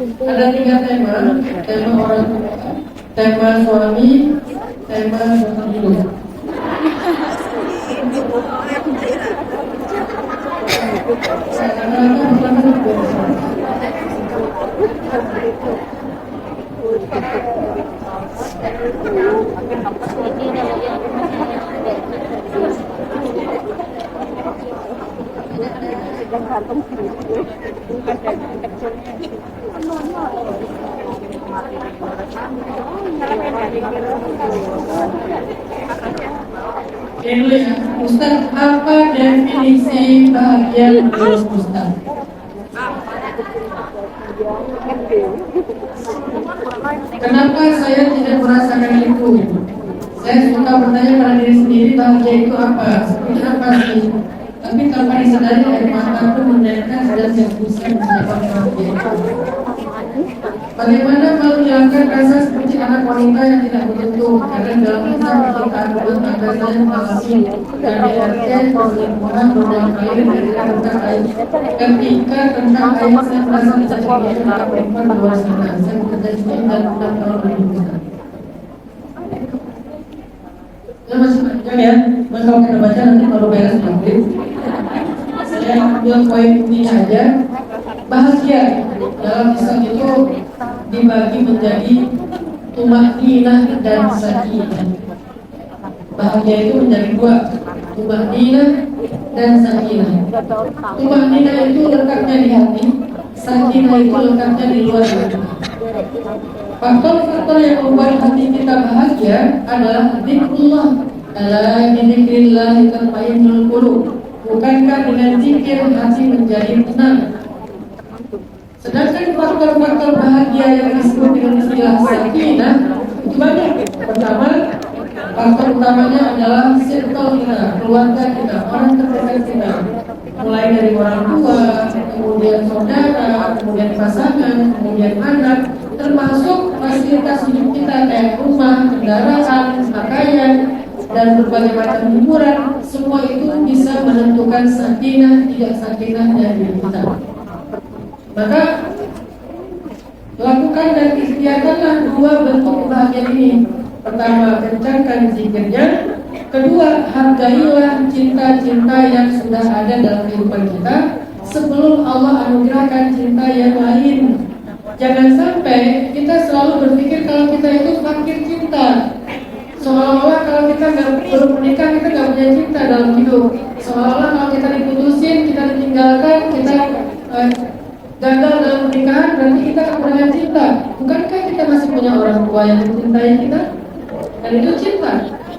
Ada 3 tema: tema orang tua, tema suami, tema tentang hidup. Ini Ustaz, apa definisi bahagia menurut Ustaz? Kenapa saya tidak merasakan itu? Saya suka bertanya pada diri sendiri, bahagia itu apa? Seperti apa sih? Tapi tanpa disadari air mata pun menandakan dan yang bisa menyebabkan bahagia. Bagaimana kalau menghilangkan rasa seperti anak wanita yang tidak beruntung karena dalam kisah pernikahan belum ada saya mengalami KDRT perlindungan berulang kali dari tentang air. Ketika tentang air saya merasa terjadi dengan perempuan luar sana. Saya bekerja di sini dan 6 tahun berhubungan. Ya masih panjang ya, mas kalau kita baca nanti kalau beres maghrib. Saya ambil poin ini aja. Bahagia dalam kisah itu dibagi menjadi tumaninah dan sakinah. Bahagia itu menjadi 2, tumaninah dan sakinah. Tumaninah itu letaknya di hati, sakinah itu letaknya di luar hati. Faktor-faktor yang membuat hati kita bahagia adalah zikrullah. Ala dzikrillah tatma'innul qulub. Bukankah dengan zikir hati menjadi tenang? Sedangkan faktor-faktor bahagia yang disebut dengan istilah sakinah itu banyak. Pertama, faktor utamanya adalah circle kita, keluarga kita, orang terdekat kita. Mulai dari orang tua, kemudian saudara, kemudian pasangan, kemudian anak, termasuk fasilitas hidup kita kayak rumah, kendaraan, pakaian, dan berbagai macam hiburan. Semua itu bisa menentukan sakinah tidak sakinahnya diri kita. Maka lakukan dan ikhtiarkanlah 2 bentuk kebahagiaan ini. Pertama, kencangkan zikirnya. Kedua, hargailah cinta-cinta yang sudah ada dalam kehidupan kita sebelum Allah anugerahkan cinta yang lain. Jangan sampai kita selalu berpikir kalau kita itu fakir cinta. Seolah-olah kalau kita belum menikah kita nggak punya cinta dalam hidup. Seolah-olah kalau kita diputusin, kita ditinggalkan, kita gagal dalam pernikahan, berarti kita kekurangan cinta. Bukankah kita masih punya orang tua yang mencintai kita? Dan itu cinta.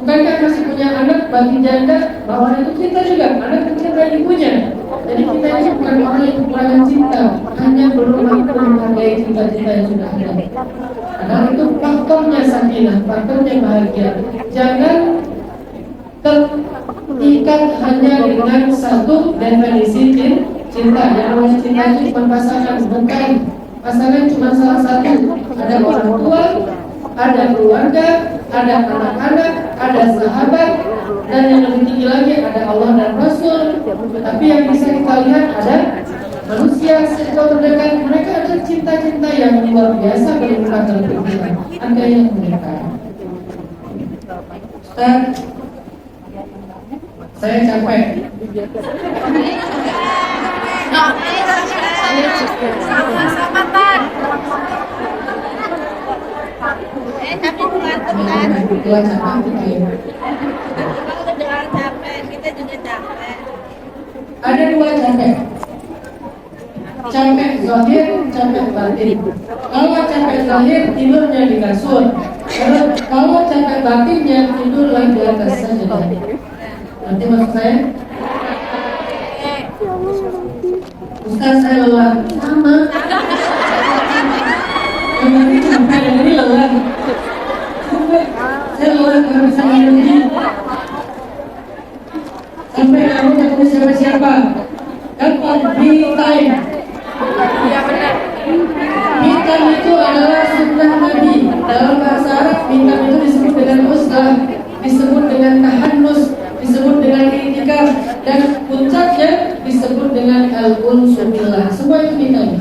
Bukankah masih punya anak bagi janda, bahwa itu cinta juga. Anak mencintai ibunya. Jadi kita ini bukan orang yang kekurangan cinta, hanya belum mampu menghargai cinta-cinta yang sudah ada. Karena itu faktornya sakinah, faktornya bahagia. Jangan terikat hanya dengan satu definisi cinta. Yang namanya cinta itu bukan pasangan, bukan pasangan cuma salah satu. Ada orang tua, ada keluarga, ada anak-anak, ada sahabat, dan yang lebih tinggi lagi ada Allah dan Rasul. Tapi yang bisa kita lihat ada manusia circle terdekat. Mereka ada cinta-cinta yang luar biasa berlimpah dalam kehidupan. Ada yang mereka. Ustaz, saya capek. Sama-sama Tan. Tapi bukan Tan. Bukan capek. Kalau dengar capek, kita juga capek. Ada 2 capek. Capek zahir, capek batin. Kalau capek zahir tidurnya di kasur. Kalau capek batinnya tidurlah di atas saja. Nanti maksud saya, Ustaz saya lelah. Sama. Yang penting capek dan ini lelah. Saya lelah karena bisa energi. Sampai kamu ketemu siapa-siapa. Dapat me time. Ya benar. Me time itu adalah sunnah Nabi. Dalam bahasa Arab, me time itu disebut dengan uzlah, disebut dengan tahannus, disebut dengan i'tikaf, dan puncaknya disebut dengan al-unsu billah. Semua itu me time.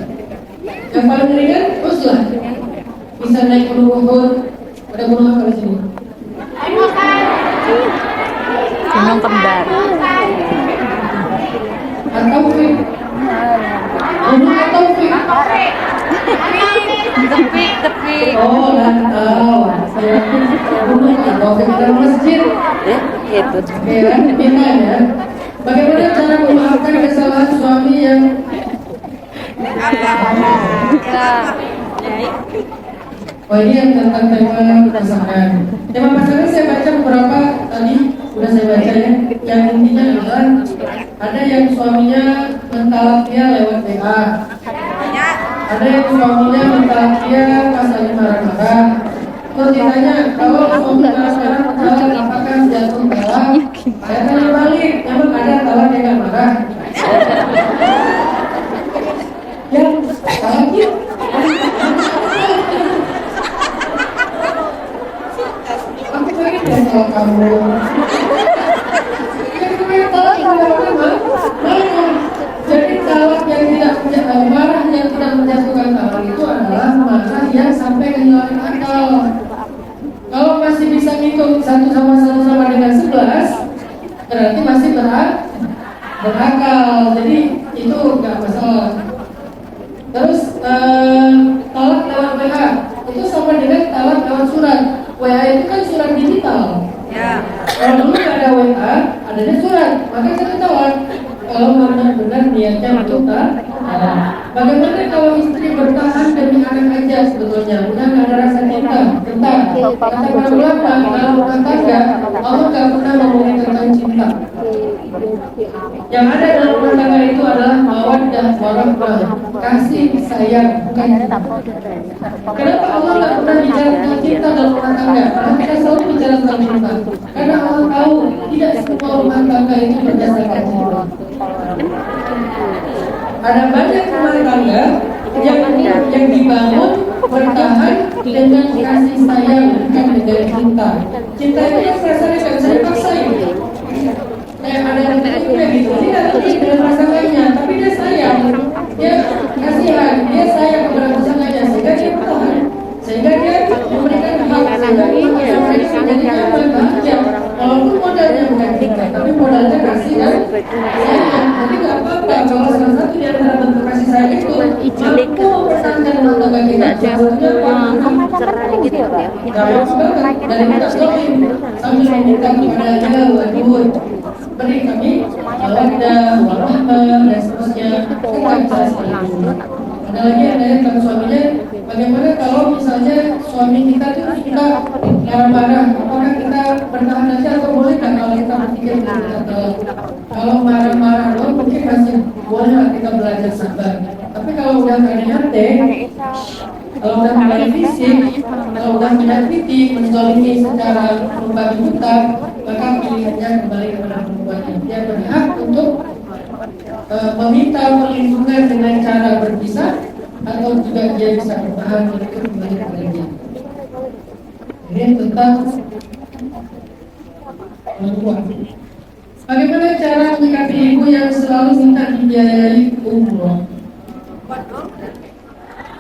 Yang paling ringan naik gunung Uhud. Ada gunung apa di sini? Gunung Kembar. At-Taufiq. Gunung At-Taufiq. Tepik. Oh, nggak tahu. Saya gunung At-Taufiq dan masjid. Itu. Oke, kan beda ya. Bagaimana cara memaafkan kesalahan suami yang Oh, ini yang tentang tema pasangan. Tema pasangan saya baca beberapa tadi sudah saya baca ya. Yang intinya adalah ada yang suaminya mentalak dia lewat WA. Ada yang suaminya mentalak dia pas lagi marah-marah. Terus ditanya kalau suami marah-marah apakah jatuh talak? Saya tanya balik, emang ada talak yang nggak marah? Ya, talak ya. Aku pengen ya sama kamu. Yang namanya talak mana? Jadi talak yang tidak marah yang tidak menjatuhkan talak itu adalah marah yang sampai kehilangan akal. Kalau masih bisa ngitung 1 sama 1 sama dengan 11, berarti masih berakal. Jadi itu nggak masalah. Terus talak lewat WA itu sama dengan talak lewat surat. WA itu kan surat digital. Ya. Kalau dulu nggak ada WA, adanya surat, maka kita talak. Kalau benar-benar niatnya untuk talak. Bagaimana kalau istri bertahan demi anak aja sebetulnya, udah nggak ada rasa cinta? Tentang kata para ulama dalam rumah tangga, Allah nggak pernah ngomongin tentang cinta. Yang ada dalam rumah tangga itu adalah mawaddah warahmah, kasih sayang, bukan cinta. Kenapa Allah nggak pernah bicara tentang cinta dalam rumah tangga? Karena kita selalu bicara tentang cinta. Karena Allah tahu tidak semua rumah tangga itu berdasarkan cinta. Ada banyak rumah tangga yang dibangun bertahan dengan kasih sayang, bukan dengan cinta. Cinta itu kan rasanya nggak bisa dipaksain. Kayak ada yang gitu, dia tidak dengan pasangannya, tapi dia sayang, dia kasihan, dia sayang kepada pasangannya, sehingga dia bertahan, sehingga dia memberikan hak, sehingga pasangan itu menjadi nyaman, bahagia. Walaupun modalnya bukan cinta, tapi modalnya kasih dan sayang. Jadi nggak apa-apa kalau salah satu di antara bentuk kasih sayang itu mampu mempertahankan rumah tangga kita. Sebetulnya gitu ya. nggak apa-apa dari kita selain sambil meminta kepadanya wadud beri kami mawaddah warahmah dan seterusnya. Kita bisa seperti itu. Ada lagi yang dari tentang suaminya, bagaimana kalau misalnya suami kita itu suka marah-marah, apakah kita bertahan aja atau boleh nggak kalau kita berpikir kita kalau marah-marah loh mungkin masih boleh kita belajar sabar. Tapi kalau udah nyate, kalau udah mulai fisik, kalau udah menyakiti, menzalimi secara membabi buta, maka pilihannya kembali kepada perempuannya. Dia berhak untuk meminta perlindungan dengan cara berpisah, atau juga dia bisa bertahan untuk kembali kepada dia. Ini tentang perempuan. Bagaimana cara menyikapi ibu yang selalu minta dibiayai umroh?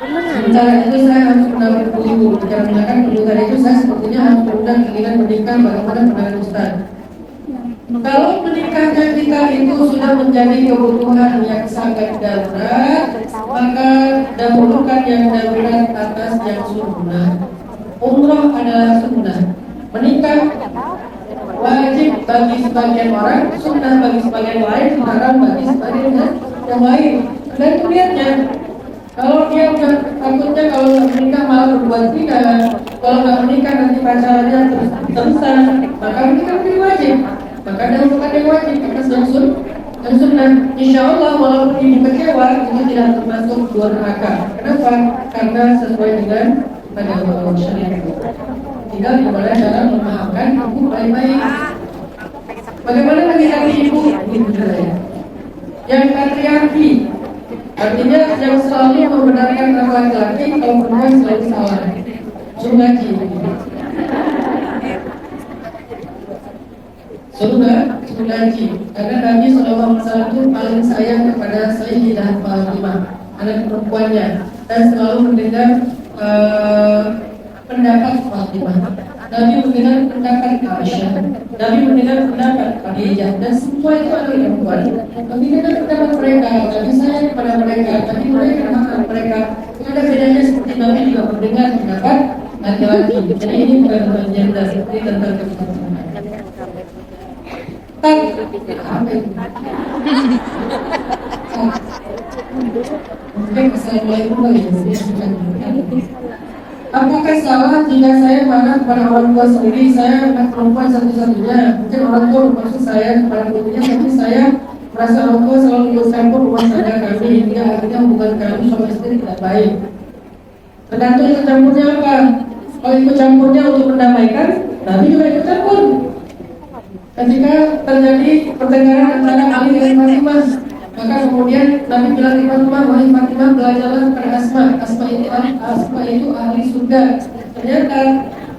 Sementara itu saya harus mendapat ibu. Dikarenakan pendengar itu saya sepertinya harus mengundang keinginan menikah bagaimana pandangan Ustaz. Kalau menikahnya kita itu sudah menjadi kebutuhan yang sangat darurat, maka dahulukan yang darurat atas yang sunnah. Umroh adalah sunnah. Menikah wajib bagi sebagian orang, sunnah bagi sebagian lain, haram bagi sebagian yang lain. Dan kemudiannya, kalau dia udah takutnya kalau nggak menikah malah berbuat zina, kalau nggak menikah nanti pacarannya terusan, maka menikah menjadi wajib. Maka dahulukan yang wajib atas yang sunnah. Insya Allah walaupun ibu kecewa itu tidak termasuk durhaka. Kenapa? Karena sesuai dengan agama syariat. Tinggal gimana cara memahamkan ibu baik-baik. Bagaimana menyikapi ibu? Ibu saya. Yang patriarki, artinya yang selalu membenarkan laki-laki kalau perempuan selalu salah. Sungaji. Sungaji. Karena Nabi SAW itu paling sayang kepada Sayyidah Fatimah, anak perempuannya, dan selalu mendengar pendapat Fatimah, Nabi mendengar pendapat Aisyah, Nabi mendengar pendapat Khadijah, dan semua itu adalah perempuan. Nabi mendengar pendapat mereka, Nabi sayang kepada mereka, Nabi mendengar mereka. Ada bedanya seperti Nabi juga mendengar pendapat laki-laki. Jadi ini bukan tentang gender, seperti tentang kebiasaan. Assalamualaikum warahmatullahi wabarakatuh. Apakah salah jika saya marah kepada orang tua sendiri? Saya anak perempuan satu-satunya. Mungkin orang tua bermaksud saya kepada ibunya, tapi saya merasa orang tua selalu ikut campur rumah tangga kami, hingga akhirnya hubungan kami suami istri tidak baik. Tergantung ikut campurnya apa. Kalau ikut campurnya untuk mendamaikan, Nabi juga ikut campur. Ketika terjadi pertengkaran antara Ali dengan Fatimah, maka kemudian Nabi bilang kepada Fatimah, wahai Fatimah, belajarlah kepada Asma. Asma itu ahli surga. Ternyata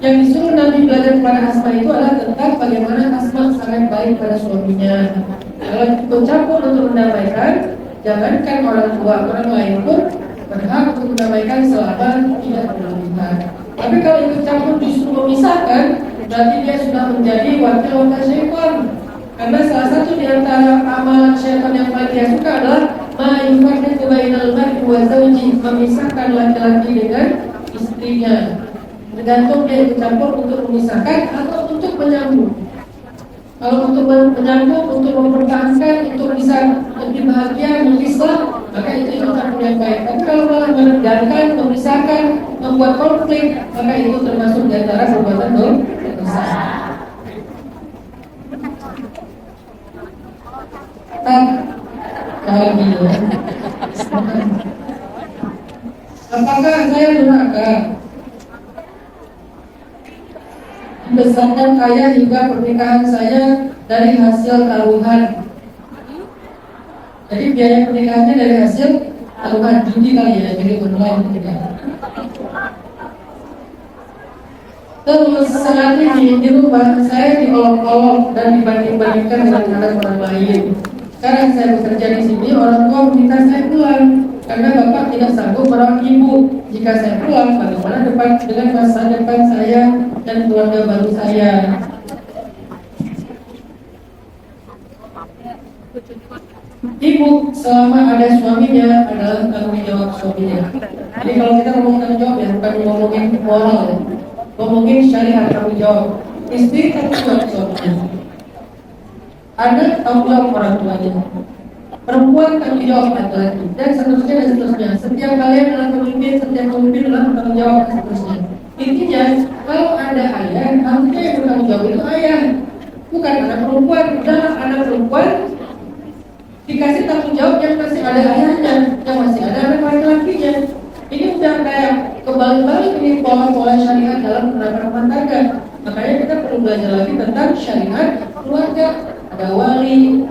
yang disuruh Nabi belajar kepada Asma itu adalah tentang bagaimana Asma sangat baik pada suaminya. Kalau ikut campur untuk mendamaikan, jangankan orang tua, orang lain pun berhak untuk mendamaikan selama tidak berlebihan. Tapi kalau ikut campur justru memisahkan, berarti dia sudah menjadi wakil-wakil syaitan. Karena salah satu di antara amalan syaitan yang paling dia suka adalah ma'yufarriqu bainal mar'i wa zawji, memisahkan laki-laki dengan istrinya. Tergantung dia ikut campur untuk memisahkan atau untuk menyambung. Kalau untuk menyambung, untuk mempertahankan, untuk bisa lebih bahagia, Islam, maka itu campur yang baik. Tapi kalau malah menegangkan, memisahkan, membuat konflik, maka itu termasuk di antara perbuatan dosa. Apakah saya durhaka membesarkan ayah hingga pernikahan saya dari hasil taruhan? Jadi biaya pernikahannya dari hasil taruhan judi kali ya, jadi online pernikahan. Terus saat ini di rumah saya diolok-olok dan dibanding-bandingkan dengan anak orang lain. Sekarang saya bekerja di sini, orang tua meminta saya pulang karena bapak tidak sanggup merawat ibu. Jika saya pulang, bagaimana dengan masa depan saya dan keluarga baru saya? Ibu selama ada suaminya adalah tanggung jawab suaminya. Jadi kalau kita ngomong tanggung jawab ya, bukan ngomongin moral ya, ngomongin syariat tanggung jawab. Istri tanggung jawab suaminya, anak tanggung jawab orang tuanya, perempuan tanggung jawab laki-laki, dan seterusnya dan seterusnya. Setiap kalian adalah pemimpin, setiap pemimpin adalah tanggung jawab dan seterusnya. Intinya kalau ada ayah, harusnya yang bertanggung jawab itu ayah, bukan anak perempuan. Udah anak perempuan dikasih tanggung jawab yang masih ada ayahnya, yang masih ada anak laki-lakinya. Ini udah kayak kebalik-balik ini pola-pola syariat dalam penerapan rumah tangga. Makanya kita perlu belajar lagi tentang syariat keluarga. Ada wali,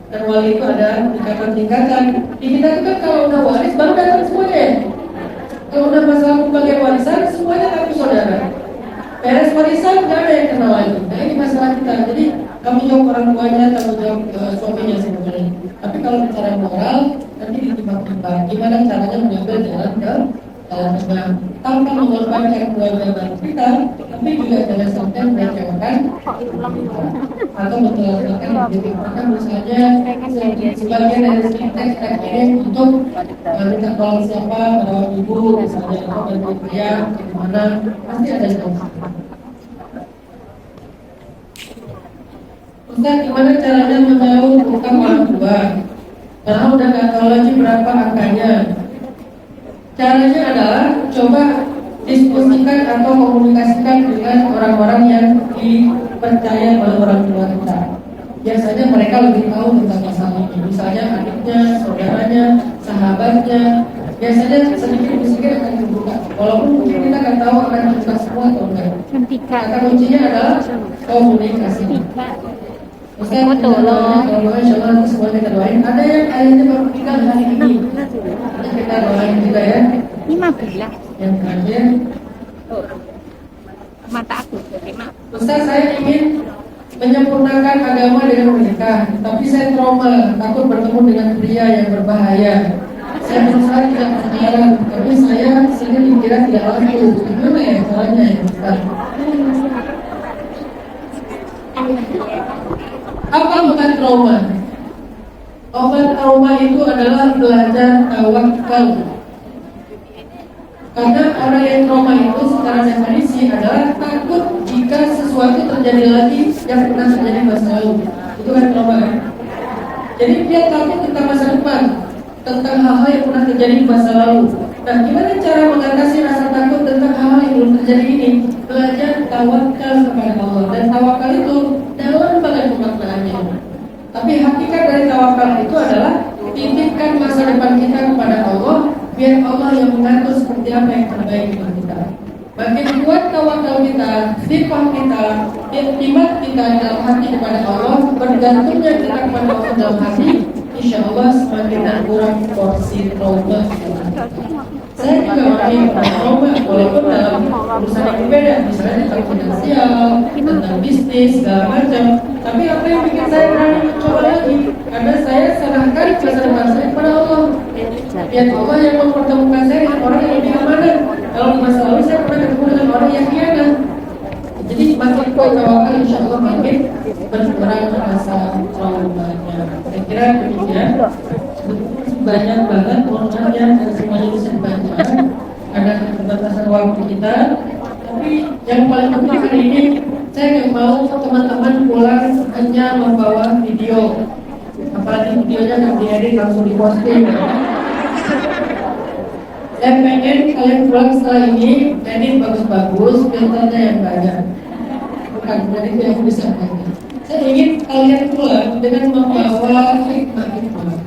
dan wali itu ada tingkatan-tingkatan. Di kita itu kan kalau udah waris baru datang semuanya. Kalau udah masalah pembagian warisan semuanya tapi saudara. Beres warisan nggak ada yang kenal lagi. Nah ini masalah kita. Jadi tanggung jawab orang tuanya, tanggung jawab suaminya sebenarnya. Tapi kalau bicara moral nanti ditimbang-timbang. Gimana caranya mengambil jalan ke tengah tanpa mengorbankan keluarga baru kita, tapi juga jangan sampai mengecewakan atau menjelaskan diri kita. Misalnya sebagian dari teks ini untuk minta tolong siapa, merawat ibu misalnya, atau bantu ayah gimana, pasti ada solusi. Ustaz, gimana caranya menjauh utang orang tua? Karena udah nggak tahu lagi berapa angkanya. Caranya adalah coba diskusikan atau komunikasikan dengan orang-orang yang dipercaya oleh orang tua kita. Biasanya mereka lebih tahu tentang masalah ini. Misalnya adiknya, saudaranya, sahabatnya. Biasanya sedikit-sedikit akan terbuka. Walaupun mungkin kita nggak tahu akan terbuka semua atau enggak. Kata kuncinya adalah komunikasi. Ustaz, kalau insyaallah semua kita doain. Ada yang ayahnya baru meninggal hari ini. Kita doain juga ya. 15. Yang terakhir, Mata aku jadi Ustaz, saya ingin menyempurnakan agama dengan menikah, tapi saya trauma, takut bertemu dengan pria yang berbahaya. saya berusaha tidak berkeliaran, tapi saya sering dikira tidak laku. Gimana ya caranya ya Ustaz? Apa obat trauma? Obat trauma itu adalah belajar tawakal. Karena orang yang trauma itu secara definisi adalah takut jika sesuatu terjadi lagi yang pernah terjadi masa lalu. Itu kan trauma kan? Jadi dia takut tentang masa depan, tentang hal-hal yang pernah terjadi di masa lalu. Nah, gimana cara mengatasi rasa takut tentang hal yang belum terjadi ini? Belajar tawakal kepada Allah. Dan tawakal itu dalam banget pemaknaannya. Tapi hakikat dari tawakal itu adalah titipkan masa depan kita kepada Allah, biar Allah yang mengatur seperti apa yang terbaik bagi kita. Makin kuat tawakal kita, sifat kita, iman kita dalam hati kepada Allah, bergantungnya kita kepada Allah dalam hati, insya Allah semakin berkurang porsi trauma. Saya juga orang yang trauma, walaupun dalam urusan yang berbeda, misalnya tentang finansial, tentang bisnis, segala macam. Tapi apa yang bikin saya berani mencoba lagi? Karena saya serahkan masa depan saya kepada Allah. Biar Allah yang mempertemukan saya dengan orang yang lebih amanah. Kalau di masa lalu saya pernah ketemu dengan orang yang khianat. Jadi makin kuat tawakal, insya Allah makin berkurang rasa traumanya. Saya kira demikian. Banyak banget orangnya dan semuanya bisa dibaca. Ada keterbatasan waktu kita. Tapi yang paling penting hari ini, saya nggak mau teman-teman pulang hanya membawa video. Apalagi videonya nggak diedit langsung diposting. Saya pengen kalian pulang setelah ini edit bagus-bagus, filternya yang banyak. Bukan dari itu yang bisa banyak. Saya ingin kalian pulang dengan membawa hikmah-hikmah.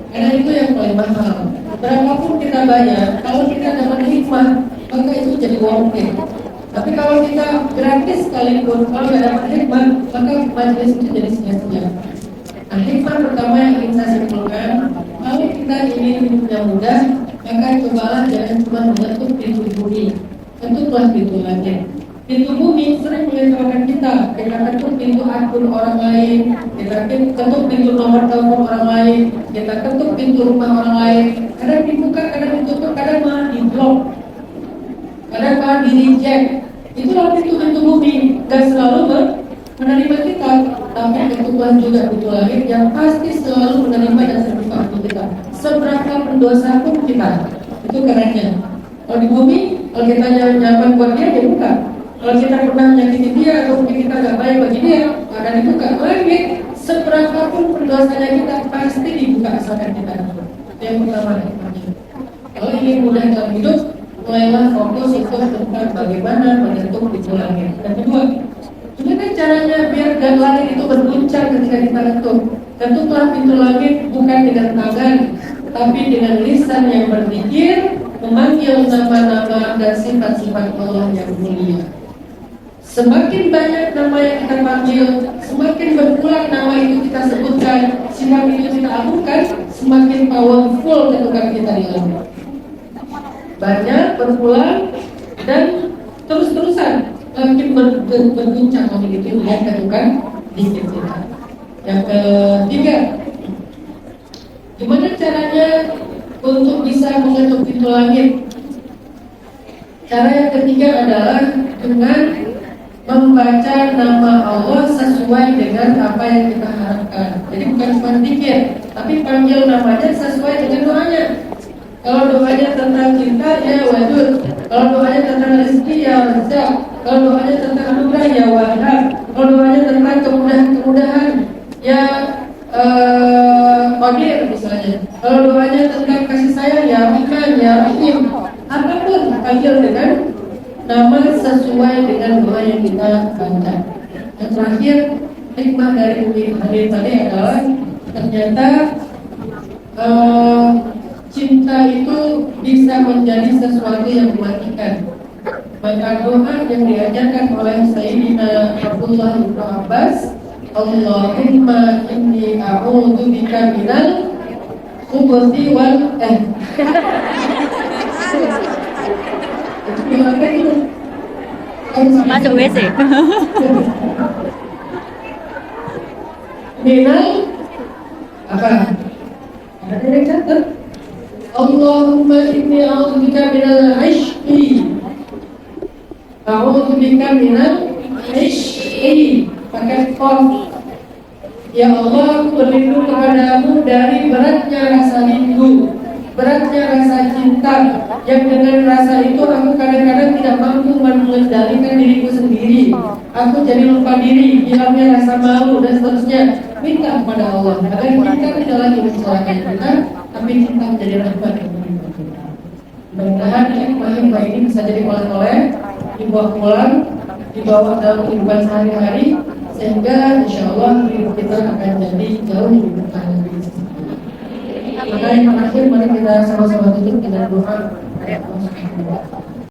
Karena itu yang paling mahal. Berapapun kita bayar, kalau kita dapat hikmah, maka itu jadi worth it. Tapi kalau kita gratis sekalipun, kalau nggak dapat hikmah, maka majelis itu jadi sia-sia. Nah, hikmah pertama yang ingin saya simpulkan, kalau kita ingin hidup yang mudah, maka cobalah jangan cuma mengetuk pintu bumi, ketuklah pintu langit. Pintu bumi sering mengecewakan kita ketuk pintu akun orang lain, kita ketuk pintu nomor telepon orang lain, kita ketuk pintu rumah orang lain. Kadang dibuka, kadang ditutup, kadang malah diblok, kadang malah di reject. Itulah pintu-pintu bumi, dan selalu menerima kita. Tapi ketuklah juga pintu langit yang pasti selalu menerima dan terbuka untuk kita. Seberapa pendosa pun kita, itu kerennya. Kalau di bumi, kalau kita nyaman buat dia buka. Kalau kita pernah menyakiti dia atau mungkin kita nggak baik bagi dia, akan dibuka. Langit, seberapa pun pendosanya kita pasti dibuka asalkan kita. Yang pertama, kalau ingin mudah dalam hidup, mulailah fokus itu tentang bagaimana menyentuh pintu langit. Dan kedua, gimana caranya biar langit itu berguncang ketika kita ketuk? Ketuklah pintu langit bukan dengan tangan, tapi dengan lisan yang berzikir, memanggil nama-nama dan sifat-sifat Allah yang mulia. Semakin banyak nama yang kita panggil, semakin berulang nama itu kita sebutkan, sifat itu kita lakukan, semakin powerful ketukan kita di langit. Banyak, berulang, dan terus-terusan makin berguncang langit itu lihat ketukan di kita. Yang ketiga, gimana caranya untuk bisa mengetuk pintu langit? Cara yang ketiga adalah dengan membaca nama Allah sesuai dengan apa yang kita harapkan. Jadi bukan cuma zikir, tapi panggil namanya sesuai dengan doanya. Kalau doanya tentang cinta, ya wadud. Kalau doanya tentang rezeki, ya razak. Kalau doanya tentang anugerah, ya wahab. Kalau doanya tentang kemudahan-kemudahan, ya qadir misalnya. Kalau doanya tentang kasih sayang, ya rahman, ya rahim. Apapun panggil dengan nama sesuai dengan doa yang kita baca. Yang terakhir, hikmah dari hadis tadi adalah ternyata cinta itu bisa menjadi sesuatu yang mematikan. Maka doa yang diajarkan oleh Sayyidina Abdullah bin Abbas, Allahumma inni a'udzu bika minal khubuthi wal Masuk WC. Minal apa? Ada yang catat. inni a'udzubika minal ishqi. A'udzubika minal ishqi. Pakai qaf. Ya Allah, aku berlindung kepadamu dari beratnya rasa rindu, beratnya rasa cinta, yang dengan rasa itu aku kadang-kadang tidak mampu mengendalikan diriku sendiri. Aku jadi lupa diri, hilangnya rasa malu dan seterusnya. Minta kepada Allah agar kita tidak lagi mencelakakan kita, tapi cinta menjadi rahmat yang menimpa kita. Mudah-mudahan hikmah ini bisa jadi oleh-oleh, dibawa pulang, dibawa dalam kehidupan sehari-hari, sehingga insya Allah hidup kita akan jadi jauh lebih berkah lagi. Maka yang terakhir, mari kita sama-sama tutup dengan doa.